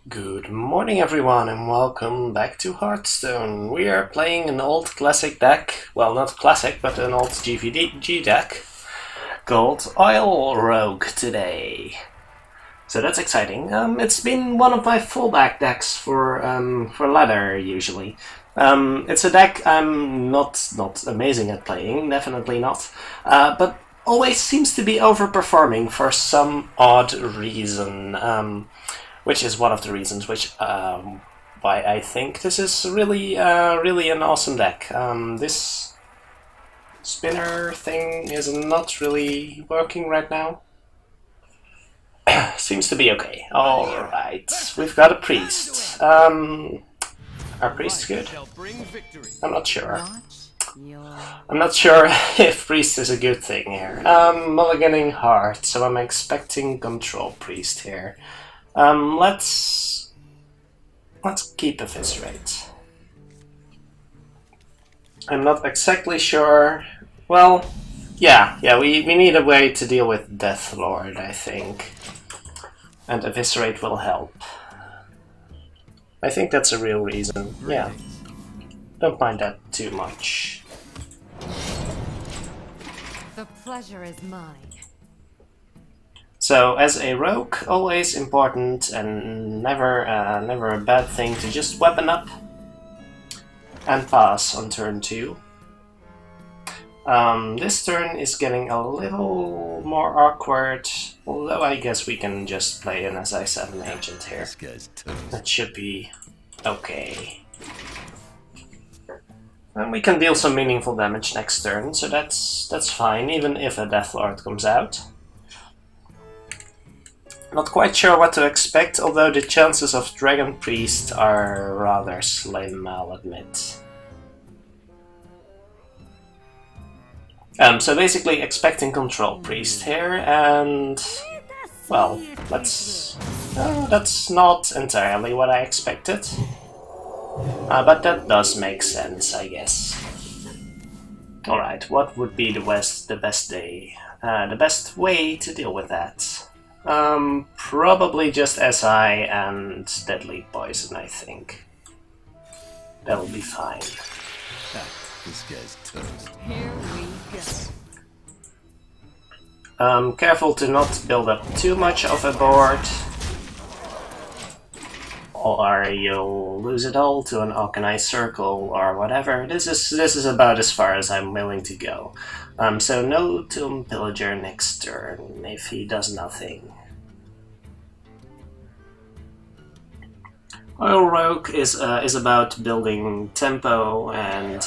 Good morning everyone and welcome back to Hearthstone. We are playing an old classic deck, well not classic but an old GVG deck called Oil Rogue today. So that's exciting. It's been one of my fallback decks for ladder usually. It's a deck I'm not amazing at playing, definitely not, but always seems to be overperforming for some odd reason. Which is one of the reasons why I think this is really an awesome deck. This spinner thing is not really working right now. Seems to be okay. Alright, we've got a priest. Our priest good? I'm not sure. I'm not sure if priest is a good thing here. Mulliganing heart, so I'm expecting control priest here. Let's keep eviscerate. I'm not exactly sure. Well, yeah, we need a way to deal with Deathlord, I think. And eviscerate will help. I think that's a real reason, yeah. Don't mind that too much. The pleasure is mine. So, as a rogue, always important and never a bad thing to just weapon up and pass on turn 2. This turn is getting a little more awkward, although I guess we can just play an SI7 agent here. That should be okay. And we can deal some meaningful damage next turn, so that's fine, even if a Deathlord comes out. Not quite sure what to expect, although the chances of Dragon Priest are rather slim, I'll admit. So basically expecting Control Priest here, and well, that's not entirely what I expected. But that does make sense, I guess. Alright, what would be the best way to deal with that? Probably just SI and Deadly Poison, I think. That'll be fine. This guy's toast. Here we go. Careful to not build up too much of a board, or you'll lose it all to an organized circle or whatever. This is about as far as I'm willing to go. So no Tomb Pillager next turn if he does nothing. Oil Rogue is about building tempo and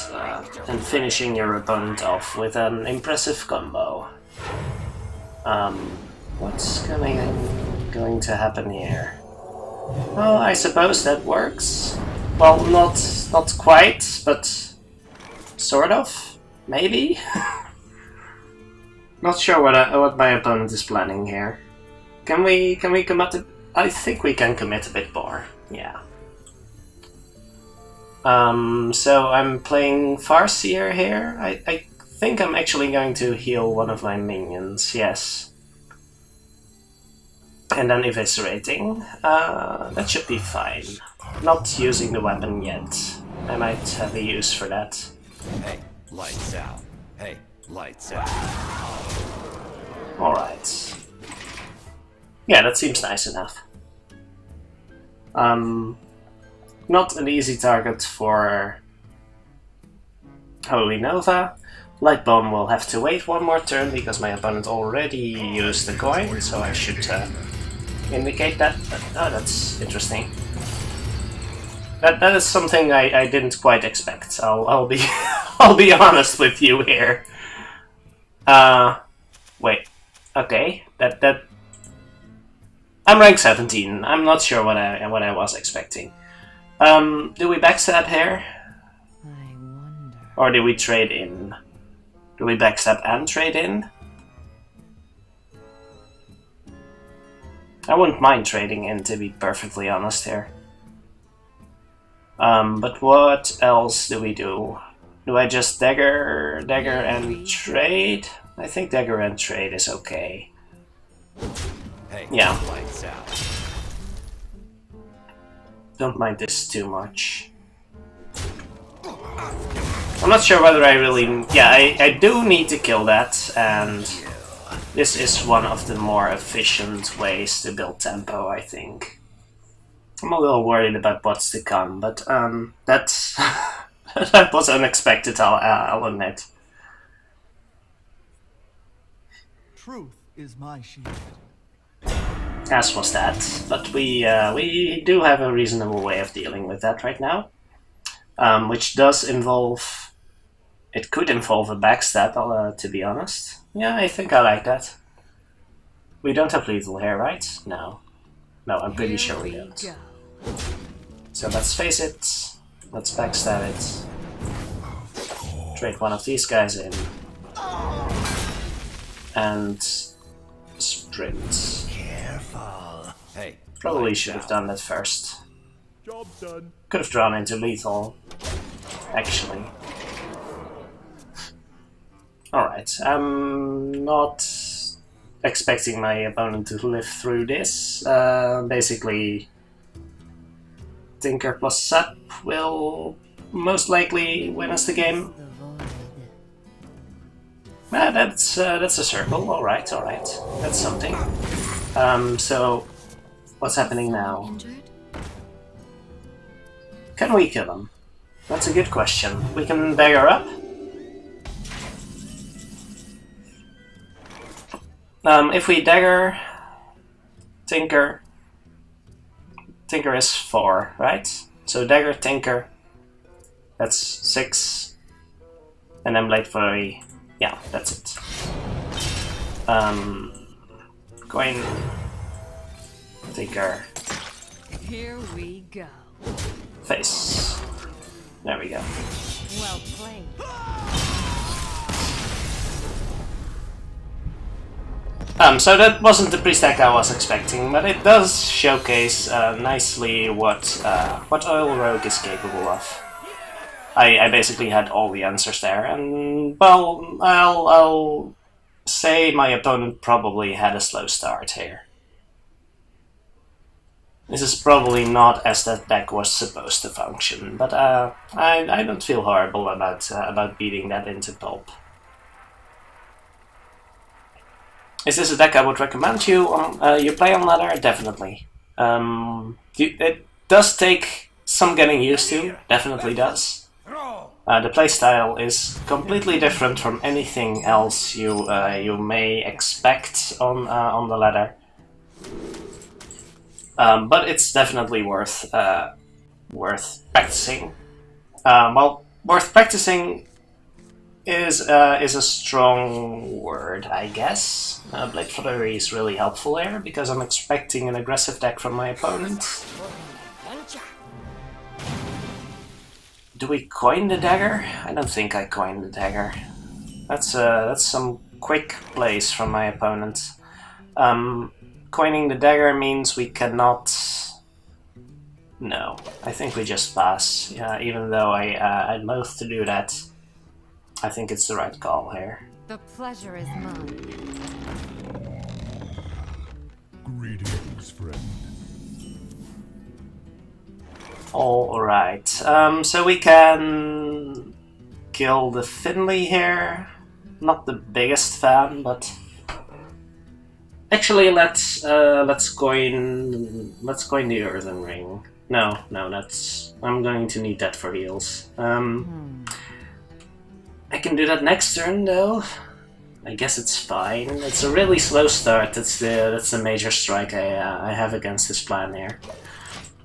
finishing your opponent off with an impressive combo. What's going to happen here? Well, I suppose that works. Well, not quite, but sort of, maybe. Not sure what my opponent is planning here. Can we commit? I think we can commit a bit more. Yeah. So I'm playing Farseer here. I think I'm actually going to heal one of my minions. Yes. And then eviscerating. That should be fine. Not using the weapon yet. I might have a use for that. Hey, lights out. Hey, lights out. Alright. Yeah, that seems nice enough. Not an easy target for Holy Nova. Light Bomb will have to wait one more turn because my opponent already used the coin, so I should indicate that. Oh, that's interesting. That is something I didn't quite expect. I'll be I'll be honest with you here. Wait. Okay. That. I'm rank 17. I'm not sure what I was expecting. Do we backstab here? I wonder. Or do we trade in? Do we backstab and trade in? I wouldn't mind trading in, to be perfectly honest here. But what else do we do? Do I just dagger and trade? I think dagger and trade is okay. Hey, Yeah. lights out. don't mind this too much. I'm not sure whether I really... Yeah, I do need to kill that, and this is one of the more efficient ways to build tempo, I think. I'm a little worried about what's to come, but that's... that was unexpected, I'll admit. Truth is my shield. As was that, but we do have a reasonable way of dealing with that right now, which does involve... It could involve a backstab, to be honest. Yeah, I think I like that. We don't have lethal here, right? No. No, I'm pretty sure we don't. So let's face it. Let's backstab it. Trade one of these guys in. And... sprint. Careful. Hey. Probably should have done that first. Job done. Could have drawn into lethal, actually. Alright, I'm not expecting my opponent to live through this. Basically, Tinker plus Sap will most likely win us the game. That's a circle, alright, that's something. So, what's happening now? Can we kill him? That's a good question. We can dagger up. If we dagger Tinker, Tinker is 4, right? So dagger Tinker, that's 6, and then Blade Flurry, yeah, that's it. Coin Tinker. Here we go. Face. There we go. Well played. So that wasn't the priest deck I was expecting, but it does showcase nicely what Oil Rogue is capable of. I basically had all the answers there, and well, I'll say my opponent probably had a slow start here. This is probably not as that deck was supposed to function, but I don't feel horrible about beating that into pulp. Is this a deck I would recommend you play on ladder? Definitely. It does take some getting used to, definitely does. The playstyle is completely different from anything else you may expect on the ladder. But it's definitely worth practicing. Well, worth practicing is a strong word, I guess. Blade Flurry is really helpful there, because I'm expecting an aggressive deck from my opponent. Do we coin the dagger? I don't think I coined the dagger. That's some quick plays from my opponent. Coining the dagger means we cannot... No, I think we just pass. Even though I'd loathe to do that, I think it's the right call here. The pleasure is mine. Greetings, friend. Alright, so we can kill the Finley here. Not the biggest fan, but actually let's coin the Earthen Ring. No, that's I'm going to need that for heals. I can do that next turn though. I guess it's fine. It's a really slow start. That's the major strike I have against this plan here.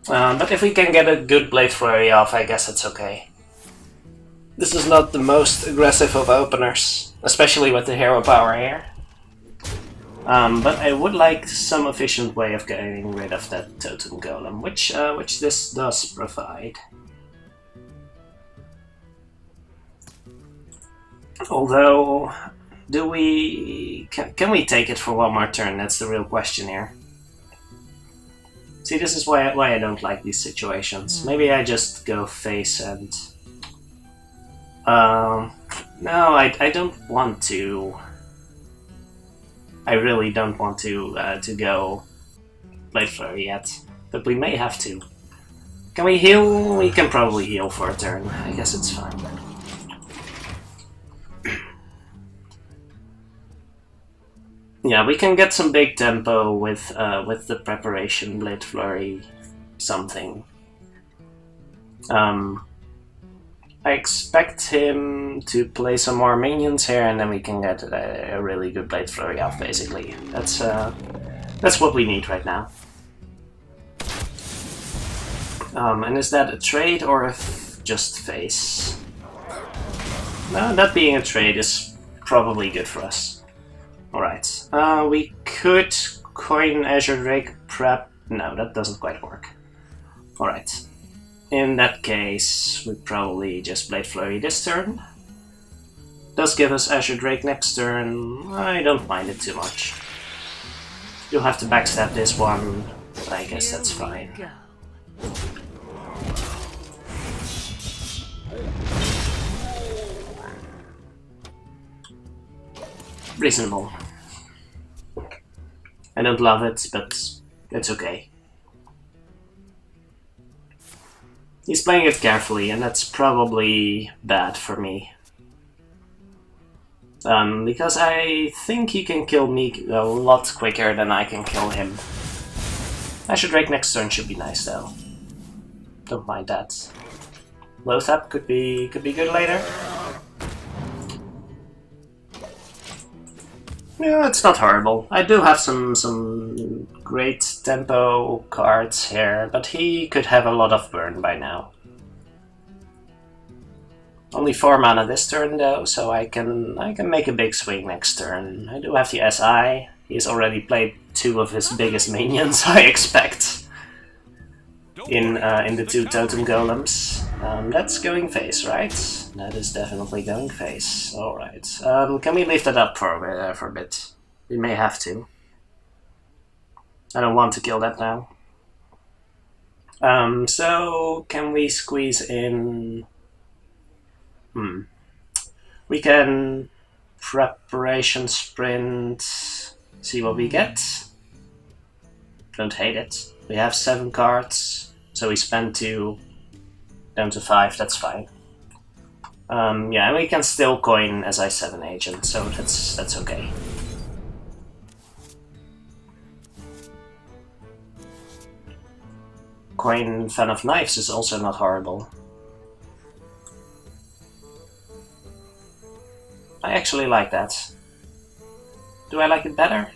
But if we can get a good Blade Flurry off, I guess it's okay. This is not the most aggressive of openers, especially with the hero power here. But I would like some efficient way of getting rid of that Totem Golem, which this does provide. Although, can we take it for one more turn? That's the real question here. See, this is why I don't like these situations. Maybe I just go face and... no, I don't want to. I really don't want to go Blade Flurry yet, but we may have to. Can we heal? We can probably heal for a turn. I guess it's fine. Yeah, we can get some big tempo with the preparation, Blade Flurry, something. I expect him to play some more minions here, and then we can get a really good Blade Flurry off. Basically, that's what we need right now. And is that a trade or just face? No, that being a trade is probably good for us. Alright, we could coin Azure Drake prep. No, that doesn't quite work. Alright, in that case, we probably just Blade Flurry this turn. Does give us Azure Drake next turn. I don't mind it too much. You'll have to backstab this one. I guess that's fine. Reasonable. I don't love it, but it's okay. He's playing it carefully, and that's probably bad for me. Because I think he can kill me a lot quicker than I can kill him. Azure Drake next turn should be nice though. Don't mind that. Loathap could be good later. Yeah, it's not horrible. I do have some great tempo cards here, but he could have a lot of burn by now. Only 4 mana this turn though, so I can make a big swing next turn. I do have the SI. He's already played 2 of his biggest minions, I expect, in the 2 totem golems. That's going face, right? That is definitely going face. Alright. Can we leave that up for a bit? We may have to. I don't want to kill that now. So, can we squeeze in... We can preparation sprint, see what we get. Don't hate it. We have 7 cards, so we spend 2, down to 5, that's fine. Yeah, and we can still coin SI7 agent, so that's okay. Coin Fan of Knives is also not horrible. I actually like that. Do I like it better?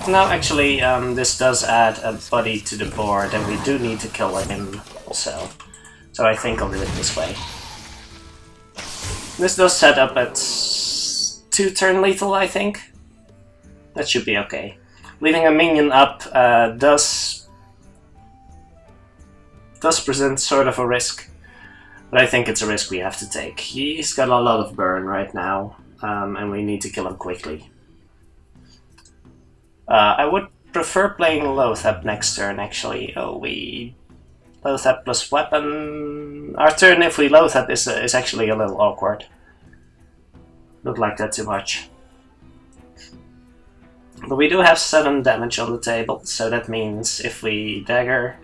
No, actually, this does add a buddy to the board, and we do need to kill him also. So I think I'll do it this way. This does set up at 2 turn lethal, I think. That should be okay. Leaving a minion up does present sort of a risk. But I think it's a risk we have to take. He's got a lot of burn right now, and we need to kill him quickly. I would prefer playing Loathap next turn, actually. Oh, we... Loathap plus weapon... Our turn, if we Loathap, is actually a little awkward. Don't like that too much. But we do have 7 damage on the table, so that means if we Dagger...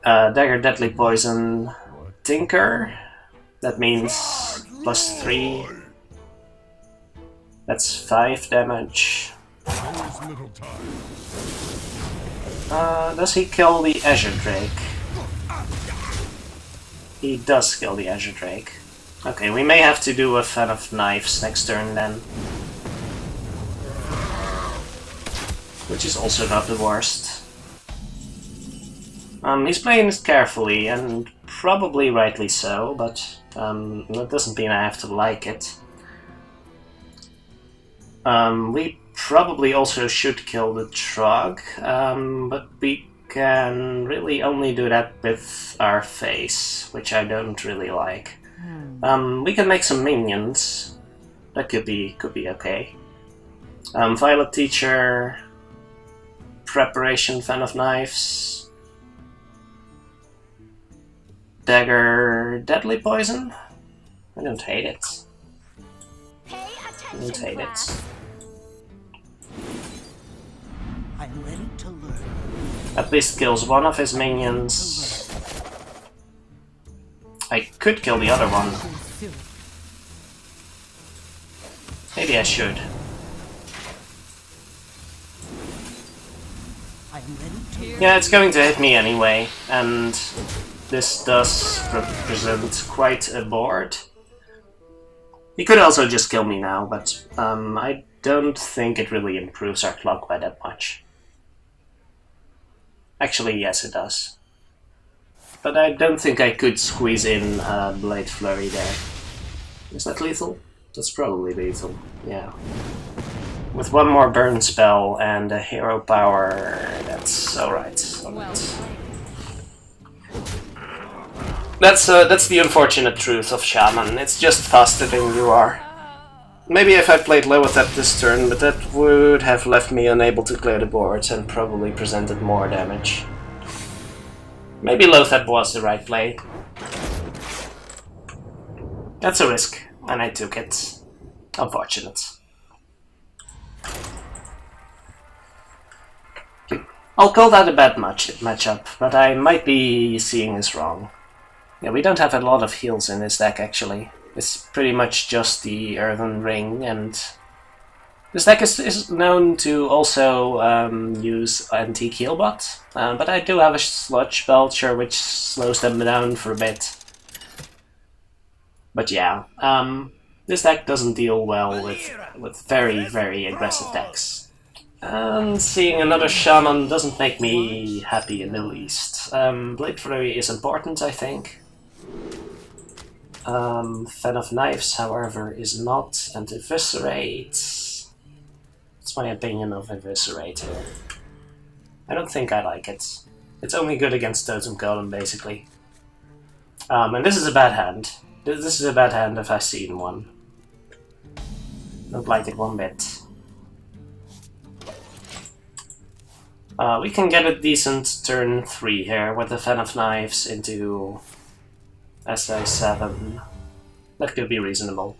Dagger, Deadly Poison, Tinker. That means +3. That's 5 damage. Does he kill the Azure Drake? He does kill the Azure Drake. Okay, we may have to do a Fan of Knives next turn then. Which is also not the worst. He's playing it carefully, and probably rightly so, but that doesn't mean I have to like it. We probably also should kill the Trog, but we can really only do that with our face, which I don't really like. We can make some minions. That could be okay. Violet Teacher, Preparation, Fan of Knives. Dagger, Deadly Poison? I don't hate it. I don't hate it. I'm ready to learn. At least kills one of his minions. I could kill the other one. Maybe I should. I'm ready to Yeah, it's going to hit me anyway, and this does represent quite a board. He could also just kill me now, but I don't think it really improves our clock by that much. Actually, yes, it does. But I don't think I could squeeze in a Blade Flurry there. Is that lethal? That's probably lethal, yeah. With one more burn spell and a hero power, that's alright. Well played. That's the unfortunate truth of Shaman. It's just faster than you are. Maybe if I played Loethep this turn, but that would have left me unable to clear the boards and probably presented more damage. Maybe Loethep was the right play. That's a risk, and I took it. Unfortunate. I'll call that a bad matchup, but I might be seeing this wrong. Yeah, we don't have a lot of heals in this deck, actually. It's pretty much just the Earthen Ring, and this deck is known to also use antique healbot, but I do have a Sludge Belcher, which slows them down for a bit. But yeah, this deck doesn't deal well with very, very aggressive decks. And seeing another Shaman doesn't make me happy in the least. Blade Flurry is important, I think. Fan of Knives, however, is not, and Eviscerate. That's my opinion of Eviscerate here. I don't think I like it. It's only good against Totem Golem, basically. And this is a bad hand. This is a bad hand if I've seen one. Don't like it one bit. We can get a decent turn 3 here with the Fan of Knives into SI7. That could be reasonable.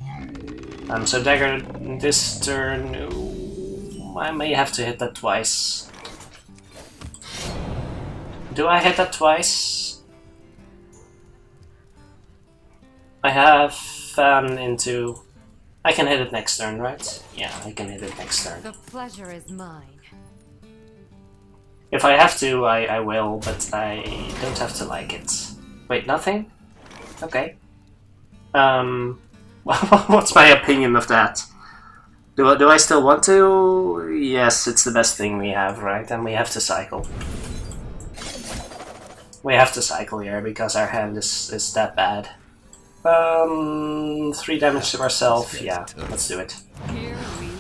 So Dagger this turn, ooh, I may have to hit that twice. Do I hit that twice? I have Fan into... I can hit it next turn, right? Yeah, I can hit it next turn. The pleasure is mine. If I have to, I will, but I don't have to like it. Wait, nothing? Okay. What's my opinion of that? Do I still want to? Yes, it's the best thing we have, right? And we have to cycle. We have to cycle here because our hand is that bad. 3 damage to ourselves. Yeah, let's do it. Here we go.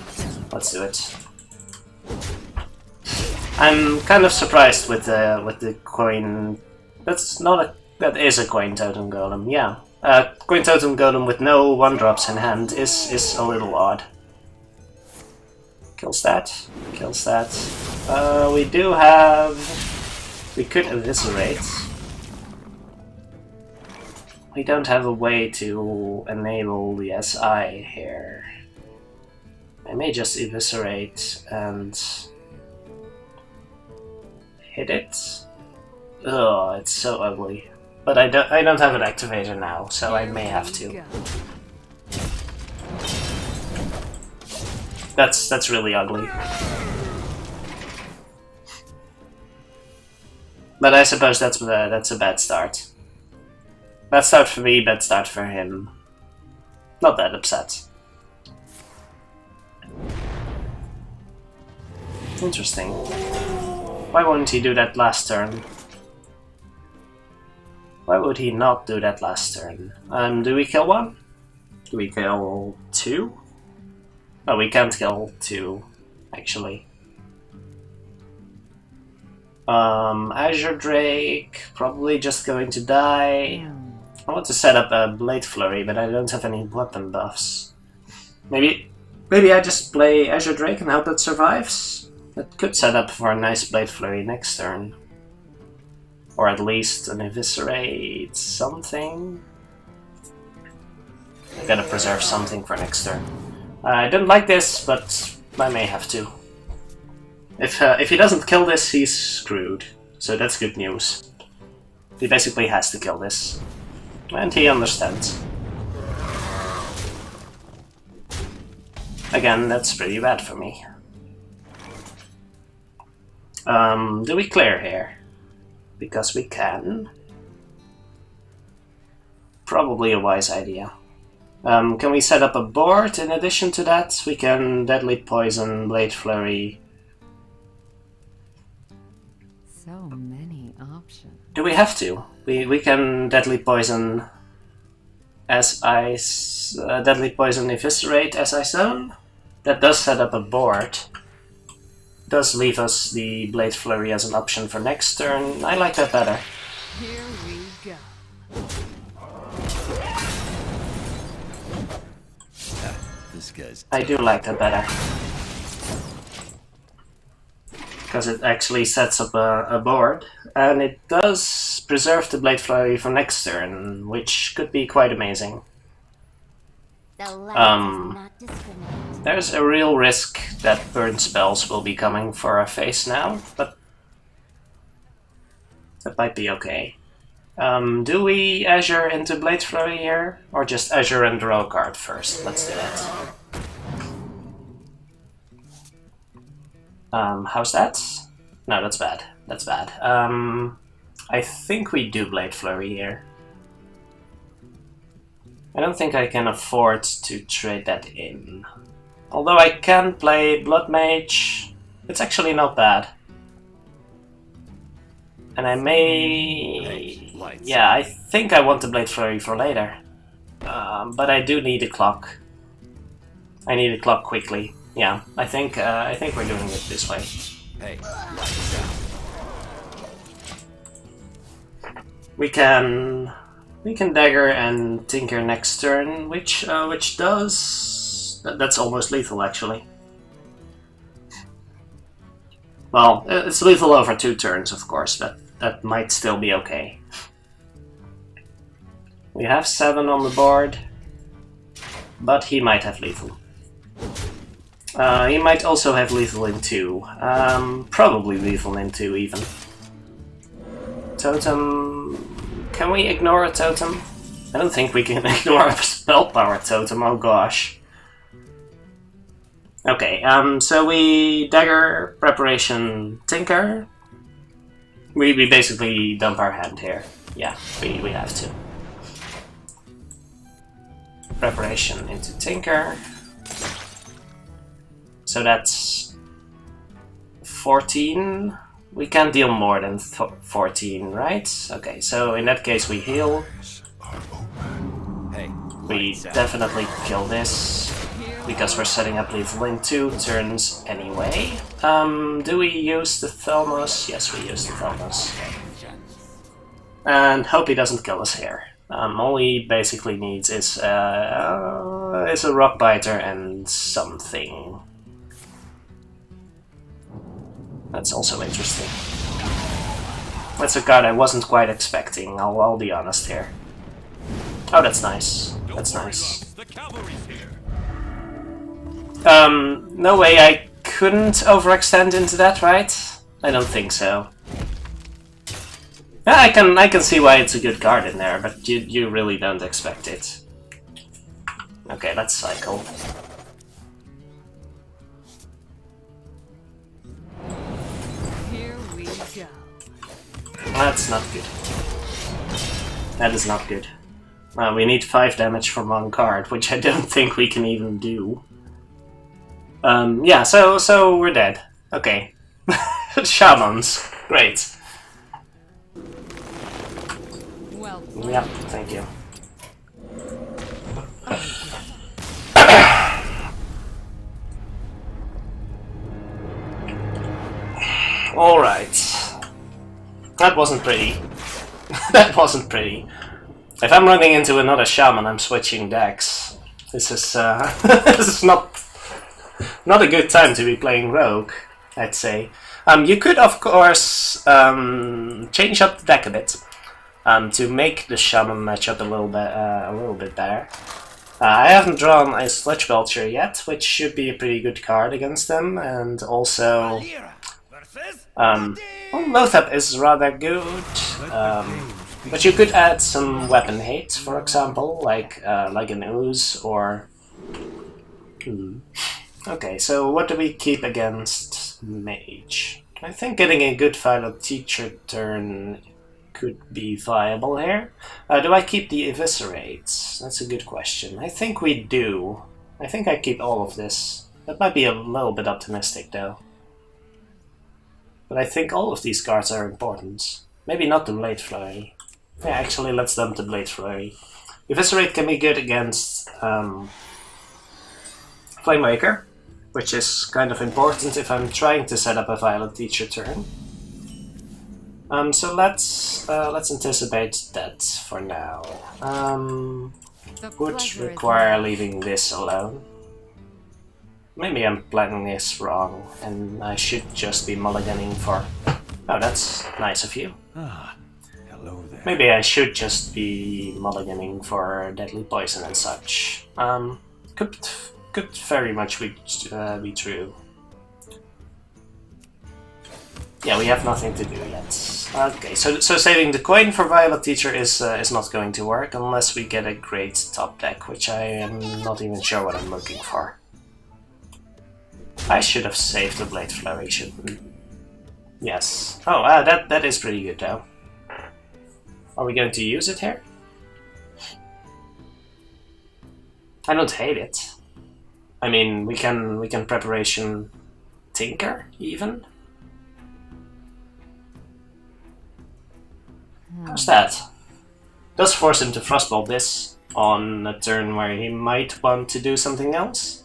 Let's do it. I'm kind of surprised with the coin. That is a coin totem golem. Yeah, coin totem golem with no 1-drops in hand is a little odd. Kills that. Kills that. We do have. We could eviscerate. We don't have a way to enable the SI here. I may just eviscerate and hit it. Oh, it's so ugly. But I don't have an activator now, so I may have to. That's really ugly. But I suppose that's a bad start. Bad start for me, bad start for him. Not that upset. Interesting. Why wouldn't he do that last turn? Why would he not do that last turn? Do we kill one? Do we kill 2? Oh, we can't kill 2, actually. Azure Drake, probably just going to die. I want to set up a Blade Flurry, but I don't have any weapon buffs. Maybe I just play Azure Drake and hope it survives? That could set up for a nice Blade Flurry next turn. Or at least an Eviscerate something. I gotta preserve something for next turn. I don't like this, but I may have to. If he doesn't kill this, he's screwed. So that's good news. He basically has to kill this. And he understands. Again, that's pretty bad for me. Do we clear here? Because we can. Probably a wise idea. Can we set up a board in addition to that? We can Deadly Poison, Blade Flurry. So many options. Do we have to? We can Deadly Poison as Deadly Poison Eviscerate as I zone. That does set up a board. Does leave us the Blade Flurry as an option for next turn. I like that better. Here we go. This guy's. I do like that better. Because it actually sets up a board. And it does preserve the Blade Flurry for next turn, which could be quite amazing. The light does not discriminate. There's a real risk that burn spells will be coming for our face now, but that might be okay. Do we Azure into Blade Flurry here? Or just Azure and draw a card first? Let's do that. How's that? No, that's bad. That's bad. I think we do Blade Flurry here. I don't think I can afford to trade that in. Although I can play Blood Mage. It's actually not bad. And I may... Yeah, I think I want the Blade Flurry for later. But I do need a clock. I need a clock quickly. Yeah, I think we're doing it this way. Hey, lights out. We can dagger and tinker next turn, which does that's almost lethal actually. Well, it's lethal over 2 turns, of course. That might still be okay. We have 7 on the board, but he might have lethal. He might also have lethal in 2. Probably lethal in 2 even. Totem... Can we ignore a totem? I don't think we can ignore a spell power totem, oh gosh. Okay, so we dagger, preparation, tinker. We basically dump our hand here. Yeah, we have to. Preparation into tinker. So that's 14. We can't deal more than 14, right? Okay, so in that case we heal. Hey, We definitely kill this, because we're setting up lethal in 2 turns anyway. Do we use the Thelmos? Yes, we use the Thelmos. And hope he doesn't kill us here. All he basically needs is a Rock Biter and something. That's also interesting. That's a card I wasn't quite expecting, I'll be honest here. Oh, that's nice. That's nice. No way I couldn't overextend into that, right? I don't think so. Yeah, I can see why it's a good card in there, but you really don't expect it. Okay, let's cycle. Here we go. That's not good. That is not good. We need 5 damage from 1 card, which I don't think we can even do. Yeah, so we're dead. Okay. Shamans. Great. Well, Yep, thank you. Alright. That wasn't pretty. That wasn't pretty. If I'm running into another shaman, I'm switching decks. This is this is not a good time to be playing rogue, I'd say. You could, of course, change up the deck a bit to make the shaman matchup a little bit better. I haven't drawn a Sledge Belcher yet, which should be a pretty good card against them, and also Well, Loathup is rather good, but you could add some weapon hate, for example, like an ooze or... Okay, so what do we keep against Mage? I think getting a good final teacher turn could be viable here. Do I keep the Eviscerate? That's a good question. I think we do. I think I keep all of this. That might be a little bit optimistic though. But I think all of these cards are important. Maybe not the Blade Flurry. Yeah, actually let's dump the Blade Flurry. Eviscerate can be good against Flamewaker, which is kind of important if I'm trying to set up a Violent Teacher turn. So let's anticipate that for now. Would require leaving this alone. Maybe I'm planning this wrong, and I should just be mulliganing for... Oh, that's nice of you. Ah, hello there. Maybe I should just be mulliganing for Deadly Poison and such. Could very much be true. Yeah, we have nothing to do yet. Okay, so saving the coin for Violet Teacher is not going to work unless we get a great top deck, which I am not even sure what I'm looking for. I should have saved the Blade Flurry, shouldn't? Yes. Oh, that is pretty good though. Are we going to use it here? I don't hate it. I mean, we can preparation Tinker even. How's that? Does force him to Frostbolt this on a turn where he might want to do something else.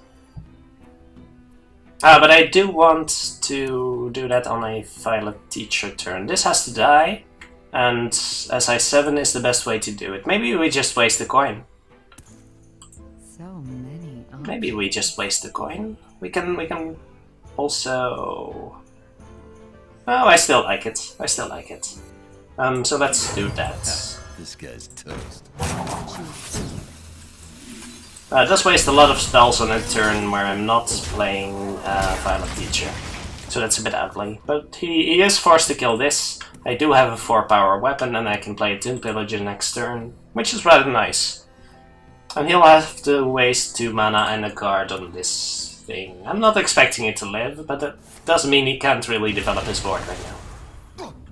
But I do want to do that on a Violet Teacher turn. This has to die, and SI7 is the best way to do it. Maybe we just waste the coin. So many. Maybe we just waste the coin. We can also... Oh, I still like it. I still like it. So let's do that. This guy's toast. It does waste a lot of spells on a turn where I'm not playing Violet Teacher. So that's a bit ugly. But he is forced to kill this. I do have a 4-power weapon and I can play a Tomb Pillager next turn, which is rather nice. And he'll have to waste 2 mana and a card on this thing. I'm not expecting it to live, but that doesn't mean he can't really develop his board right now.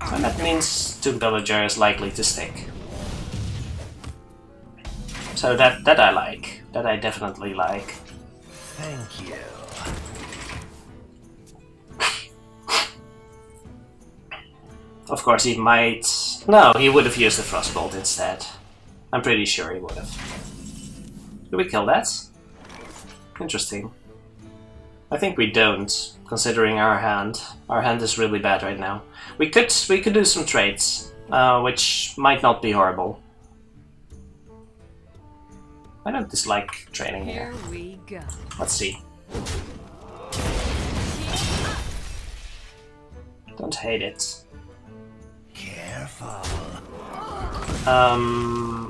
And that means Tomb Pillager is likely to stick. So that I like. That I definitely like. Thank you. Of course he might... No, he would have used the Frostbolt instead. I'm pretty sure he would have. Do we kill that? Interesting. I think we don't, considering our hand. Our hand is really bad right now. We could do some trades, which might not be horrible. I don't dislike trading here. Here we go. Let's see. Don't hate it. Careful.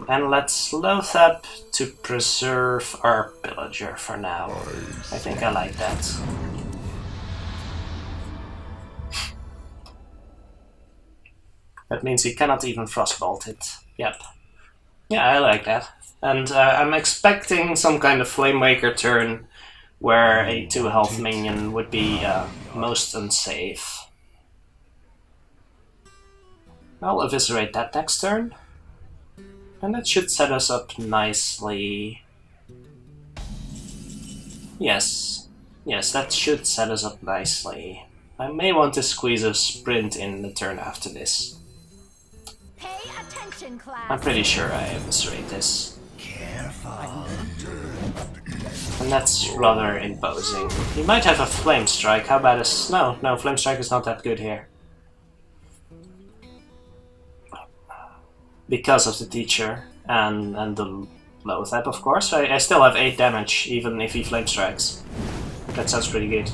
And let's loath up to preserve our Pillager for now. I think I like that. That means he cannot even Frostbolt it. Yep. Yeah, I like that. And I'm expecting some kind of Flamewaker turn where a 2-health minion would be most unsafe. I'll eviscerate that next turn. And that should set us up nicely. Yes. Yes, that should set us up nicely. I may want to squeeze a sprint in the turn after this. Pay attention, class. I'm pretty sure I eviscerate this. And that's rather imposing. He might have a Flame Strike. How about a... No, Flame Strike is not that good here. Because of the Teacher and the Loathap, of course. I still have 8 damage, even if he Flame Strikes. That sounds pretty good.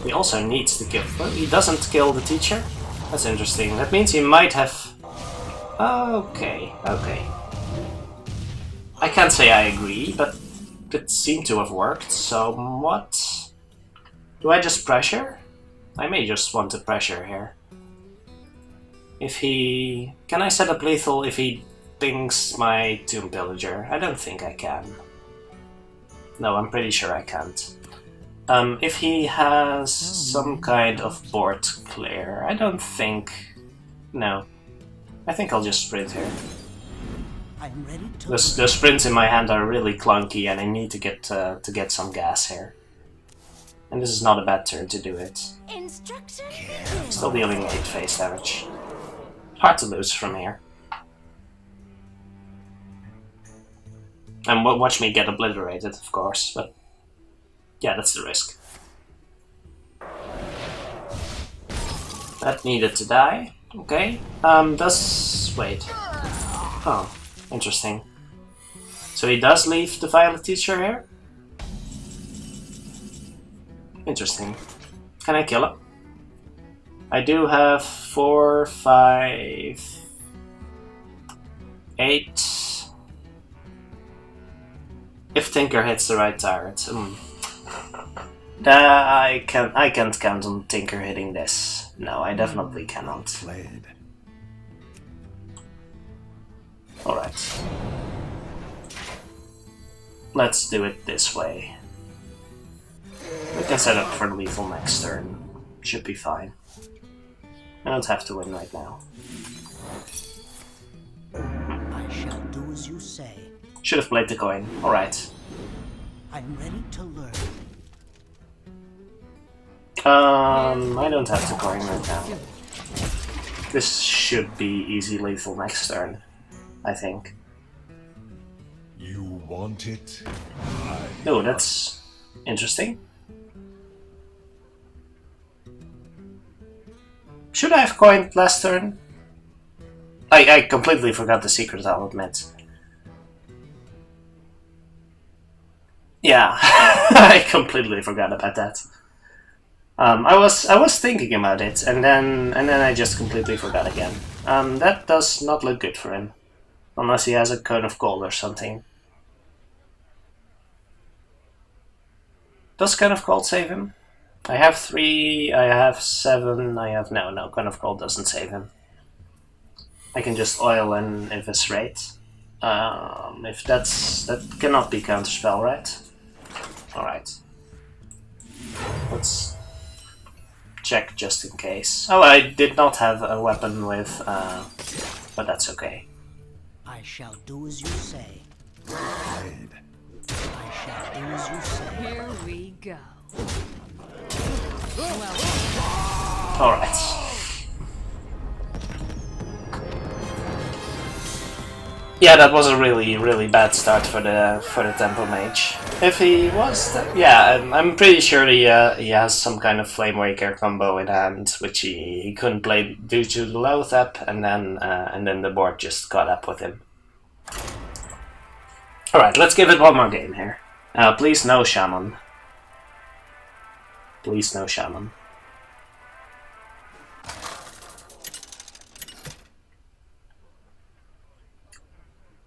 He also needs to kill... Well, he doesn't kill the Teacher? That's interesting. That means he might have... Okay. I can't say I agree, but it seemed to have worked, so what? Do I just pressure? I may just want to pressure here. If he... Can I set up lethal if he pings my Tomb Pillager? I don't think I can. No, I'm pretty sure I can't. If he has some kind of board clear, I don't think... No. I think I'll just sprint here. I'm ready to The sprints in my hand are really clunky and I need to get some gas here. And this is not a bad turn to do it. Instruction. Still dealing 8 face damage. Hard to lose from here. And watch me get obliterated, of course, but yeah, that's the risk. That needed to die. Okay. Wait. Oh, interesting. So he does leave the Violet Teacher here? Interesting. Can I kill him? I do have 4, 5, 8. If Tinker hits the right target. I can't count on Tinker hitting this. No, I definitely cannot. Alright. Let's do it this way. We can set up for lethal next turn. Should be fine. I don't have to win right now. I shall do as you say. Should have played the coin. Alright. I'm ready to learn. I don't have to coin right now. This should be easy lethal next turn, I think. You want it? Oh, that's interesting. Should I have coined last turn? I completely forgot the secret, I'll admit. Yeah, I completely forgot about that. I was thinking about it, and then I just completely forgot again. That does not look good for him, unless he has a cone of gold or something. Does cone of gold save him? I have 3, I have 7, I have no. Cone of gold doesn't save him. I can just oil and eviscerate. If that cannot be counterspell, right? Alright. Let's check just in case. Oh, I did not have a weapon with, but that's okay. I shall do as you say. I shall do as you say. Here we go. Alright. Yeah, that was a really bad start for the Temple Mage. If he was, yeah, I'm pretty sure he has some kind of Flamewaker combo in hand, which he couldn't play due to the low tap, and then the board just caught up with him. All right, let's give it one more game here. Please no Shaman. Please no Shaman.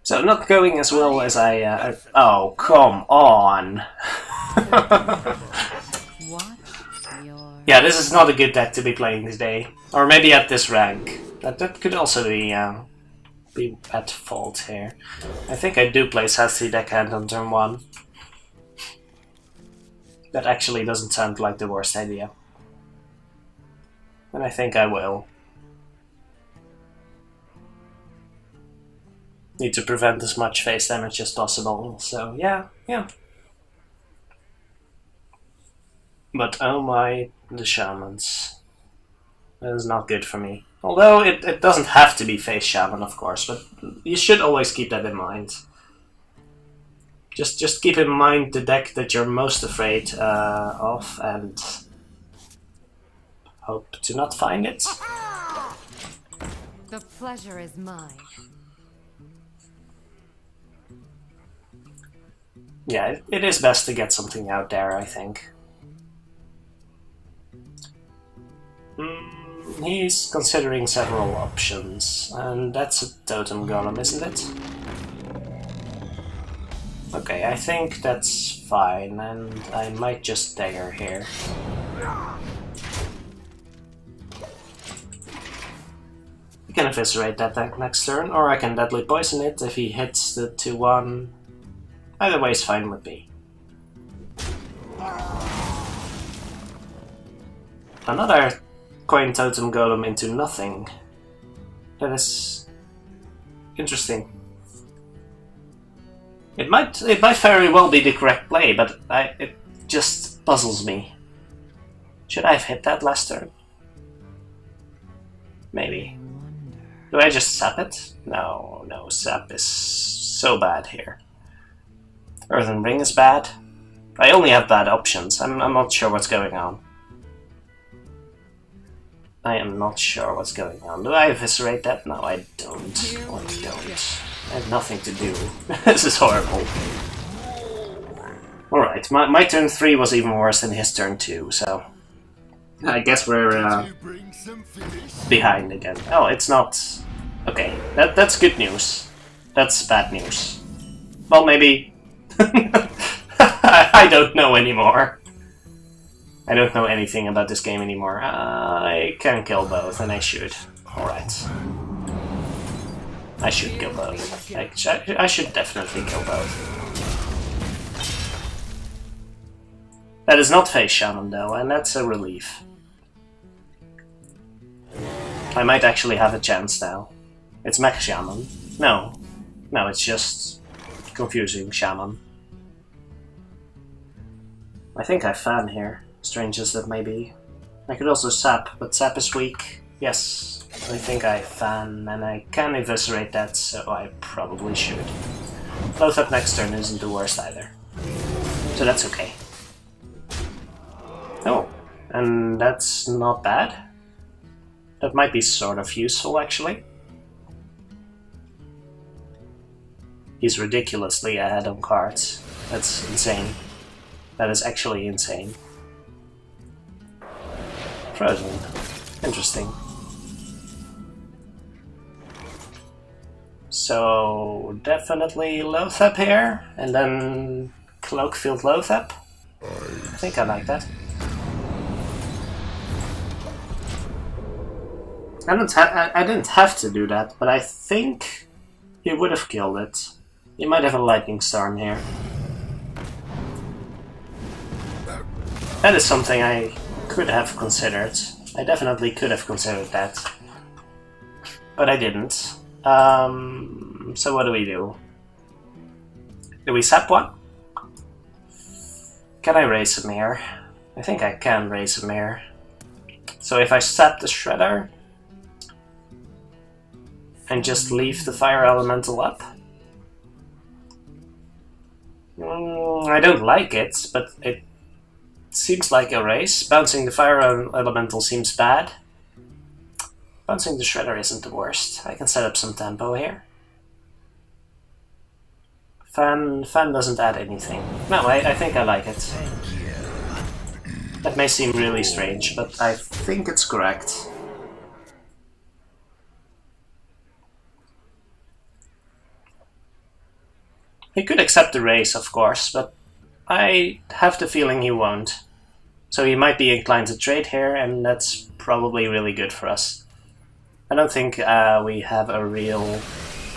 So not going as well as I... oh, come on! Yeah, this is not a good deck to be playing today. Or maybe at this rank. That could also be at fault here. I think I do play Sassy Deckhand on turn 1. That actually doesn't sound like the worst idea. And I think I will. Need to prevent as much face damage as possible, so yeah. But oh my, the Shamans. That is not good for me. Although it doesn't have to be face Shaman, of course, but you should always keep that in mind. Just keep in mind the deck that you're most afraid of, and hope to not find it. The pleasure is mine. Yeah, it is best to get something out there, I think. He's considering several options, and that's a Totem Golem, isn't it? Okay, I think that's fine, and I might just dagger here. I can eviscerate that next turn, or I can deadly poison it if he hits the 2-1. Either way is fine with me. Another coin totem golem into nothing. That is interesting. It might very well be the correct play, but it just puzzles me. Should I have hit that last turn? Maybe. Do I just sap it? No, sap is so bad here. Earthen Ring is bad. I only have bad options. I'm not sure what's going on. I am not sure what's going on. Do I eviscerate that? No, I don't. I don't. I have nothing to do. This is horrible. Alright, my turn 3 was even worse than his turn 2, so... I guess we're behind again. Oh, it's not... Okay, that's good news. That's bad news. Well, maybe... I don't know anymore. I don't know anything about this game anymore. I can kill both, and I should. Alright. I should kill both. I should definitely kill both. That is not Face Shaman though, and that's a relief. I might actually have a chance now. It's Mech Shaman. No, it's just confusing Shaman. I think I fan here, strange as that may be. I could also sap, but sap is weak. Yes, I think I fan, and I can eviscerate that, so I probably should. Both up next turn isn't the worst either. So that's okay. Oh, and that's not bad. That might be sort of useful, actually. He's ridiculously ahead on cards. That's insane. That is actually insane. Frozen. Interesting. So, definitely Lothep here, and then Cloakfield Lothep. I think I like that. I didn't have to do that, but I think he would have killed it. He might have a Lightning Storm here. That is something I could have considered. I definitely could have considered that. But I didn't. So what do we do? Do we sap one? Can I raise him here? I think I can raise him here. So if I sap the Shredder and just leave the Fire Elemental up? I don't like it, but it seems like a race. Bouncing the Fire Elemental seems bad. Bouncing the Shredder isn't the worst. I can set up some tempo here. Fan doesn't add anything. No, I think I like it. That may seem really strange, but I think it's correct. He could accept the race, of course, but I have the feeling he won't. So he might be inclined to trade here, and that's probably really good for us. I don't think we have a real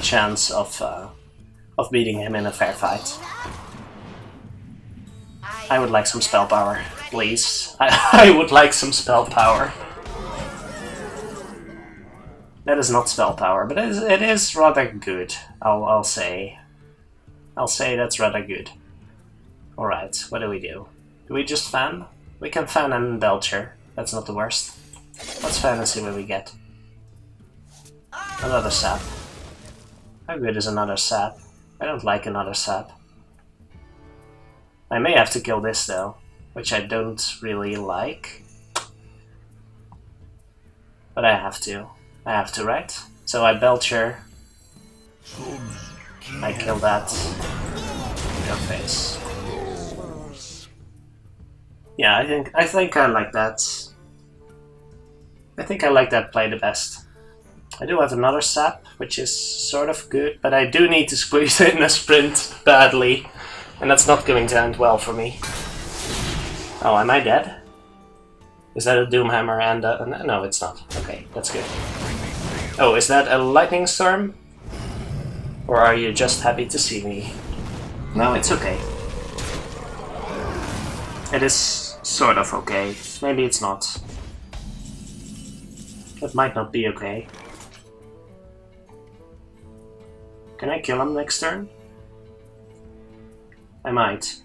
chance of beating him in a fair fight. I would like some spell power, please. I would like some spell power. That is not spell power, but it is rather good, I'll say. I'll say that's rather good. Alright, what do we do? Do we just fan? We can fan and Belcher. That's not the worst. Let's fan and see what we get. Another sap. How good is another sap? I don't like another sap. I may have to kill this though, which I don't really like. But I have to. I have to, right? So I Belcher. I kill that. Your face. Yeah, I think I like that. I think I like that play the best. I do have another sap, which is sort of good, but I do need to squeeze in a sprint badly, and that's not going to end well for me. Oh, am I dead? Is that a Doomhammer and a... No, it's not. Okay, that's good. Oh, is that a lightning storm? Or are you just happy to see me? No, it's okay. It is sort of okay. Maybe it's not. It might not be okay. Can I kill him next turn? I might.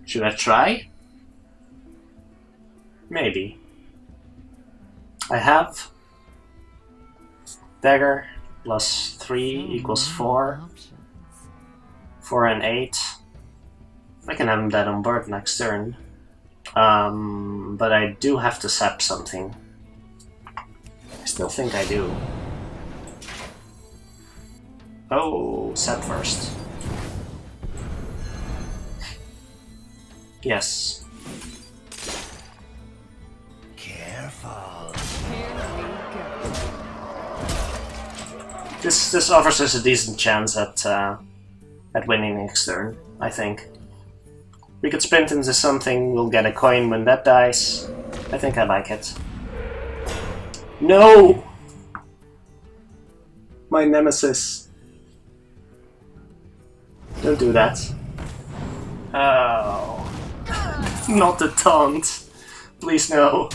Should I try? Maybe. I have dagger plus 3 equals 4. 4 and 8. I can have him dead on board next turn. But I do have to sap something. I still think I do. Oh, sap first. Yes. Careful. This offers us a decent chance at winning next turn, I think. We could sprint into something, we'll get a coin when that dies. I think I like it. No! My nemesis. Don't do that. Oh. Not the taunt. Please no.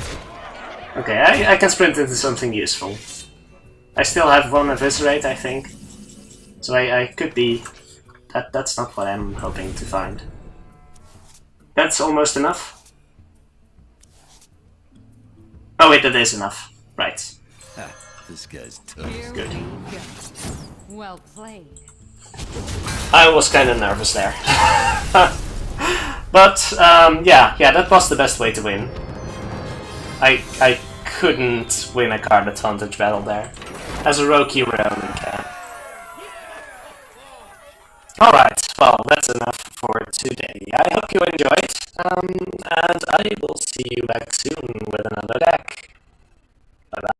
Okay, I can sprint into something useful. I still have 1 eviscerate, I think. So I could be... That's not what I'm hoping to find. That's almost enough. Oh wait, that is enough. Right. Ha, this guy's toast. Good. Well played. I was kind of nervous there. But, yeah, that was the best way to win. I couldn't win a card advantage battle there. As a rogue hero, you can. Alright, well, that's enough for today. I hope you enjoyed, and I will see you back soon with another deck.